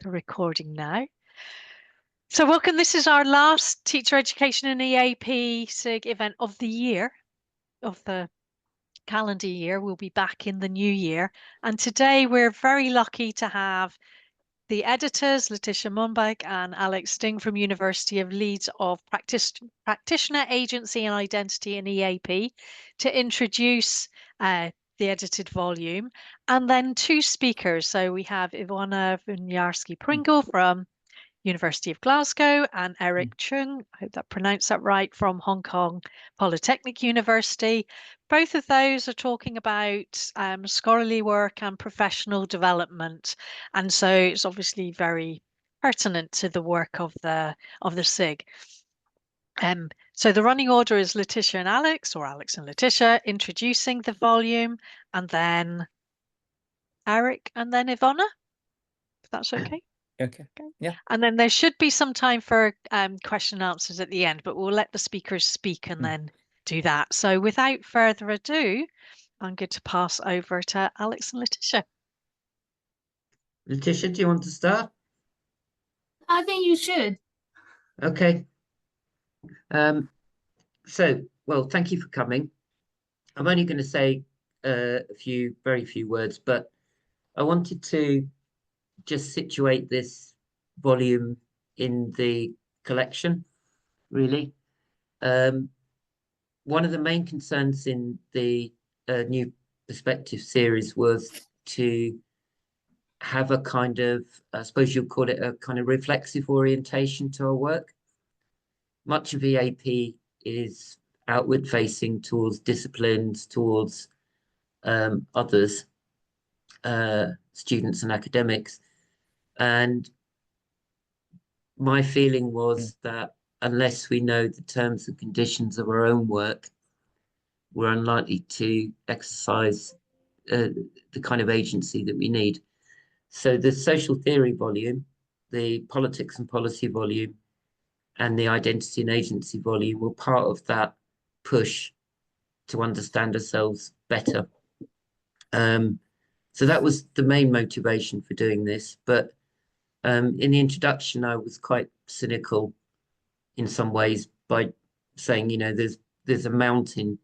the recording now. So welcome, this is our last Teacher Education and EAP SIG event of the year, of the calendar year. We'll be back in the new year. And today we're very lucky to have the editors, Letitia Monbach and Alex Sting from University of Leeds of Practitioner Agency and Identity in EAP to introduce the edited volume, and then two speakers. So we have Ivona Winiarski-Pringle from University of Glasgow and Eric Chung, I hope that pronounced that right, from Hong Kong Polytechnic University. Both of those are talking about scholarly work and professional development, and so it's obviously very pertinent to the work of the SIG. So the running order is Letitia and Alex, or Alex and Letitia, introducing the volume, and then Eric, and then Ivona, if that's okay. Okay. Yeah. And then there should be some time for question and answers at the end, but we'll let the speakers speak and then do that. So without further ado, I'm going to pass over to Alex and Letitia. Letitia, do you want to start? I think you should. Okay. Well, thank you for coming. I'm only going to say very few words, but I wanted to just situate this volume in the collection, really. One of the main concerns in the New Perspective series was to have a kind of, I suppose you'd call it a kind of reflexive orientation to our work. Much of EAP is outward facing towards disciplines, towards others, students and academics. And my feeling was that unless we know the terms and conditions of our own work, we're unlikely to exercise the kind of agency that we need. So the social theory volume, the politics and policy volume, and the identity and agency volume were part of that push to understand ourselves better. So that was the main motivation for doing this. But in the introduction, I was quite cynical in some ways by saying, you know, there's a mountain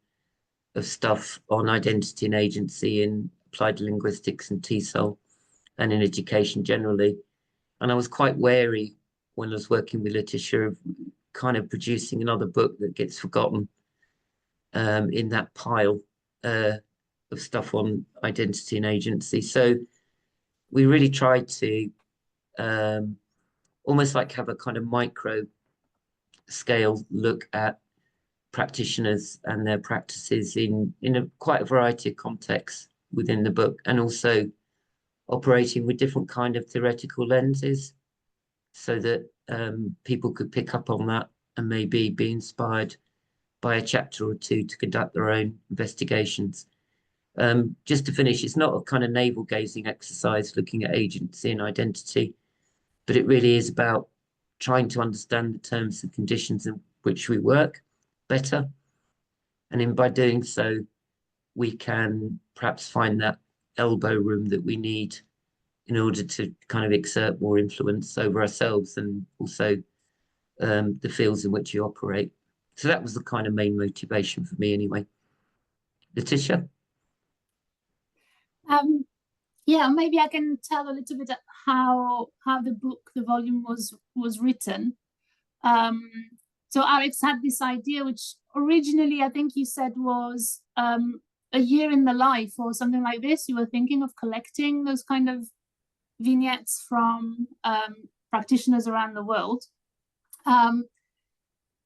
of stuff on identity and agency in applied linguistics and TESOL and in education generally. And I was quite wary when I was working with Letitia of kind of producing another book that gets forgotten in that pile of stuff on identity and agency. So we really tried to almost like have a kind of micro scale look at practitioners and their practices in quite a variety of contexts within the book, and also operating with different kind of theoretical lenses so that people could pick up on that and maybe be inspired by a chapter or two to conduct their own investigations. Just to finish, it's not a kind of navel gazing exercise looking at agency and identity, but it really is about trying to understand the terms and conditions in which we work better. And by doing so, we can perhaps find that elbow room that we need in order to kind of exert more influence over ourselves and also the fields in which you operate. So that was the kind of main motivation for me anyway. Letitia? Yeah, maybe I can tell a little bit how the volume was written. So Alex had this idea, which originally I think you said was a year in the life or something like this. You were thinking of collecting those kind of vignettes from practitioners around the world.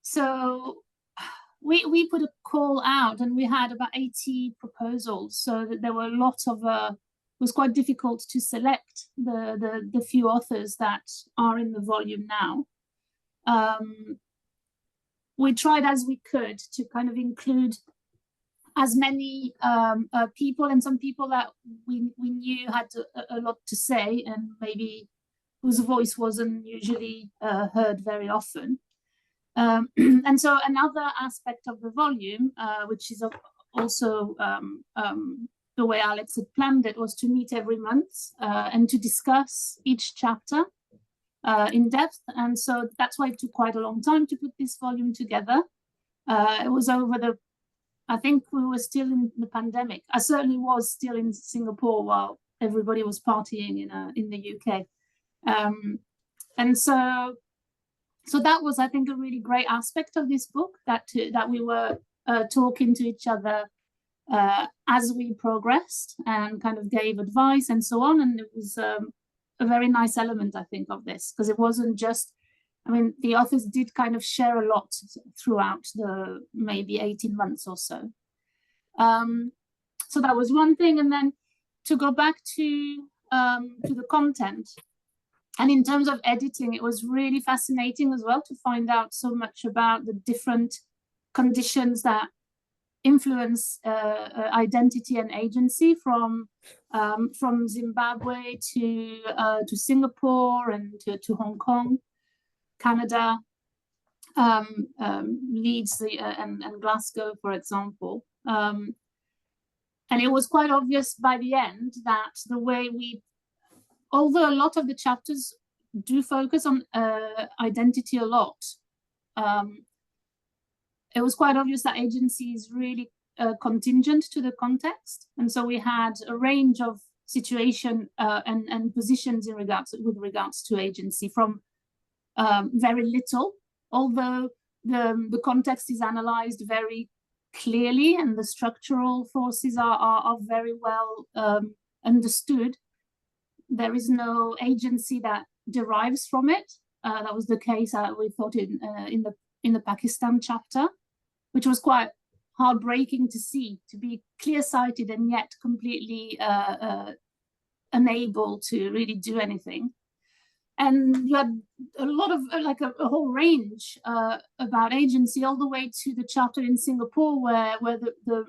So we put a call out and we had about 80 proposals, so that there were a lot of it was quite difficult to select the few authors that are in the volume now. We tried as we could to kind of include as many people, and some people that we knew had a lot to say and maybe whose voice wasn't usually heard very often. And so another aspect of the volume, which is also the way Alex had planned it, was to meet every month and to discuss each chapter in depth, and so that's why it took quite a long time to put this volume together. It was over I think we were still in the pandemic. I certainly was still in Singapore while everybody was partying in the UK. And so that was, I think, a really great aspect of this book, that we were talking to each other as we progressed and kind of gave advice and so on. And it was a very nice element, I think, of this, because it wasn't just, I mean, the authors did kind of share a lot throughout the maybe 18 months or so. So that was one thing. And then to go back to the content, and in terms of editing, it was really fascinating as well to find out so much about the different conditions that influence identity and agency from Zimbabwe to Singapore and to Hong Kong, Canada, Leeds and Glasgow, for example. And it was quite obvious by the end that the way although a lot of the chapters do focus on identity a lot, it was quite obvious that agency is really contingent to the context. And so we had a range of situation and positions with regards to agency, from very little, although the context is analyzed very clearly and the structural forces are very well understood. There is no agency that derives from it. That was the case, we thought, in the Pakistan chapter, which was quite heartbreaking to see, to be clear-sighted and yet completely unable to really do anything. And you had a lot of, like a whole range about agency, all the way to the chapter in Singapore where the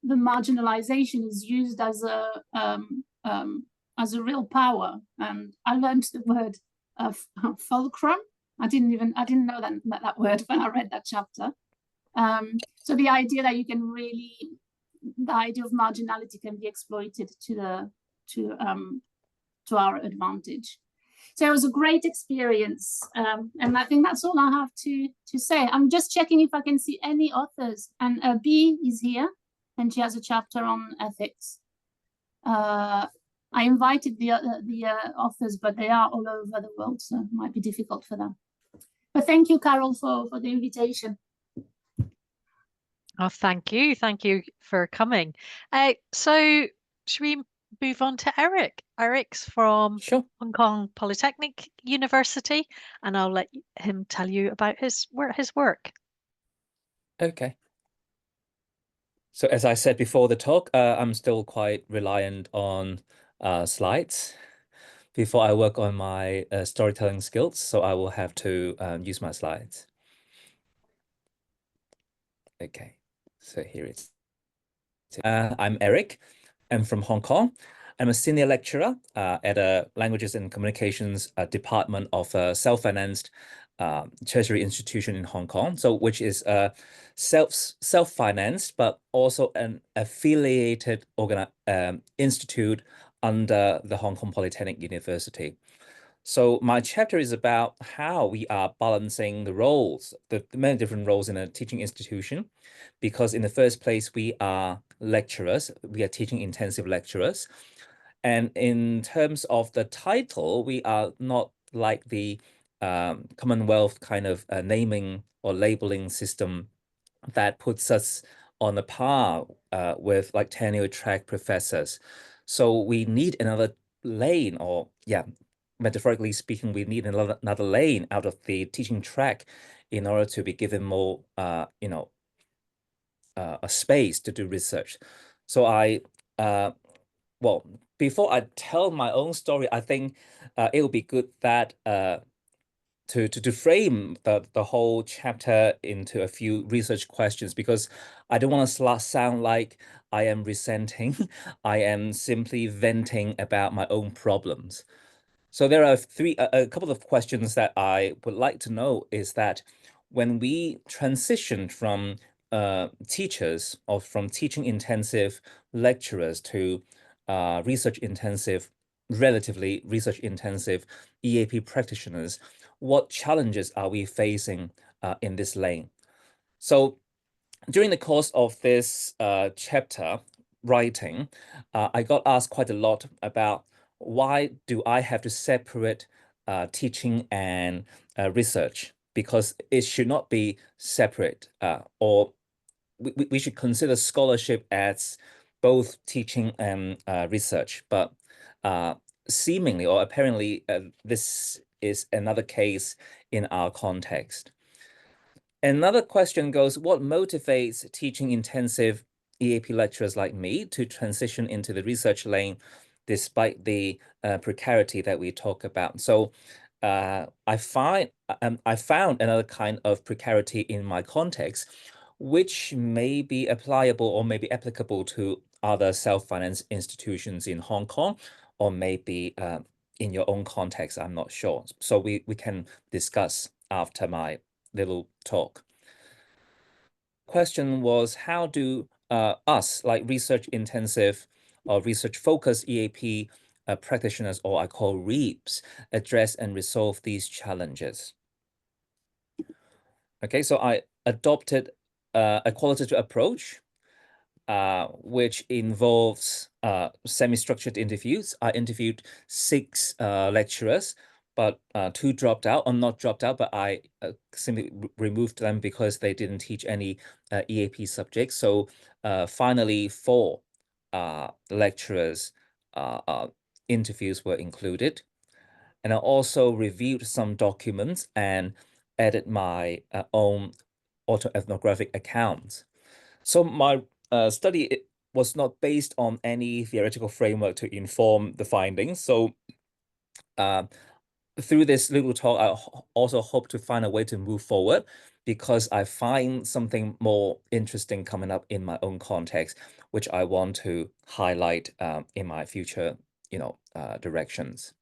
marginalization is used as a real power. And I learned the word fulcrum. I didn't know that word when I read that chapter. So the idea that the idea of marginality can be exploited to our advantage. So it was a great experience, and I think that's all I have to say. I'm just checking if I can see any authors, and B is here, and she has a chapter on ethics. I invited the authors, but they are all over the world, so it might be difficult for them. But thank you, Carol, for the invitation. Oh, thank you for coming. So should we move on to Eric? Eric's from Hong Kong Polytechnic University, and I'll let him tell you about his work. Okay. So as I said before the talk, I'm still quite reliant on slides before I work on my storytelling skills, so I will have to use my slides. Okay, so here it is. I'm Eric. I'm from Hong Kong. I'm a senior lecturer at a Languages and Communications department of a self-financed tertiary institution in Hong Kong, so which is self-financed, but also an affiliated institute under the Hong Kong Polytechnic University. So my chapter is about how we are balancing the roles, the many different roles in a teaching institution, because in the first place, we are lecturers, we are teaching intensive lecturers. And in terms of the title, we are not like the Commonwealth kind of naming or labeling system that puts us on a par with like tenure track professors. So we need another lane, or metaphorically speaking, we need another lane out of the teaching track in order to be given more, a space to do research. So well, before I tell my own story, I think it would be good that to frame the whole chapter into a few research questions, because I don't want to sound like I am resenting. I am simply venting about my own problems. So there are a couple of questions that I would like to know is that when we transitioned from teachers or from teaching intensive lecturers to research intensive relatively research-intensive EAP practitioners, what challenges are we facing in this lane? So during the course of this chapter writing, I got asked quite a lot about why do I have to separate teaching and research, because it should not be separate, or we should consider scholarship as both teaching and research. But seemingly or apparently, this is another case in our context. Another question goes, what motivates teaching intensive EAP lecturers like me to transition into the research lane despite the precarity that we talk about? So I found another kind of precarity in my context, which may be applicable or may be applicable to other self-financed institutions in Hong Kong, or maybe in your own context, I'm not sure. So we can discuss after my little talk. Question was, how do us, like research intensive or research focused EAP practitioners, or I call REAPs, address and resolve these challenges? Okay, so I adopted a qualitative approach, which involves semi-structured interviews. I interviewed 6 lecturers, but 2 dropped out, or not dropped out, but I simply removed them because they didn't teach any EAP subjects. So finally, 4 lecturers' interviews were included. And I also reviewed some documents and added my own autoethnographic accounts. So my study was not based on any theoretical framework to inform the findings. So through this little talk, I also hope to find a way to move forward, because I find something more interesting coming up in my own context, which I want to highlight in my future, directions.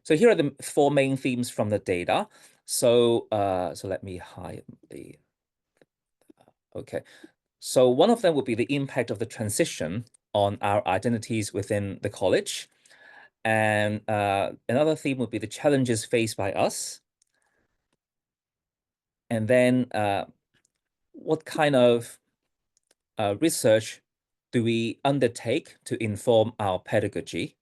So here are the 4 main themes from the data. So so let me hide the, okay. So one of them would be the impact of the transition on our identities within the college. And another theme would be the challenges faced by us. And then what kind of research do we undertake to inform our pedagogy?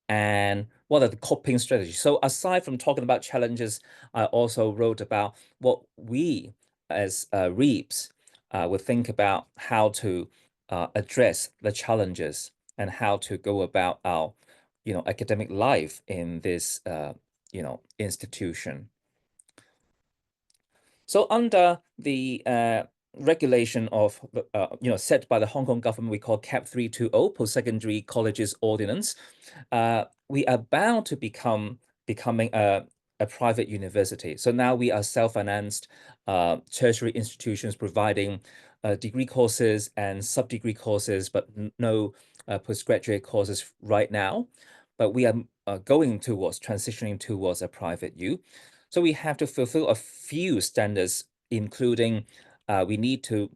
And what are the coping strategies? So aside from talking about challenges, I also wrote about what we as REAPs would think about how to address the challenges and how to go about our, academic life in this, institution. So under the regulation of, set by the Hong Kong government, we call CAP 320, Post-Secondary Colleges Ordinance, we are bound to becoming a private university. So now we are self-financed tertiary institutions providing degree courses and sub-degree courses, but no postgraduate courses right now. But we are going towards transitioning towards a private U. So we have to fulfill a few standards, including we need to,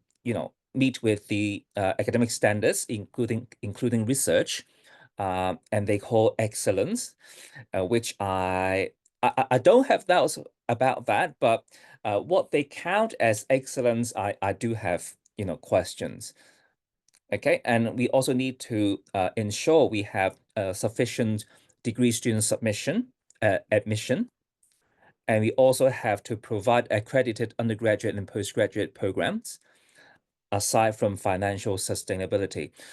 meet with the academic standards, including research, and they call excellence, which I don't have doubts about that, but what they count as excellence, I do have, questions. Okay, and we also need to ensure we have sufficient degree student admission. And we also have to provide accredited undergraduate and postgraduate programs, aside from financial sustainability.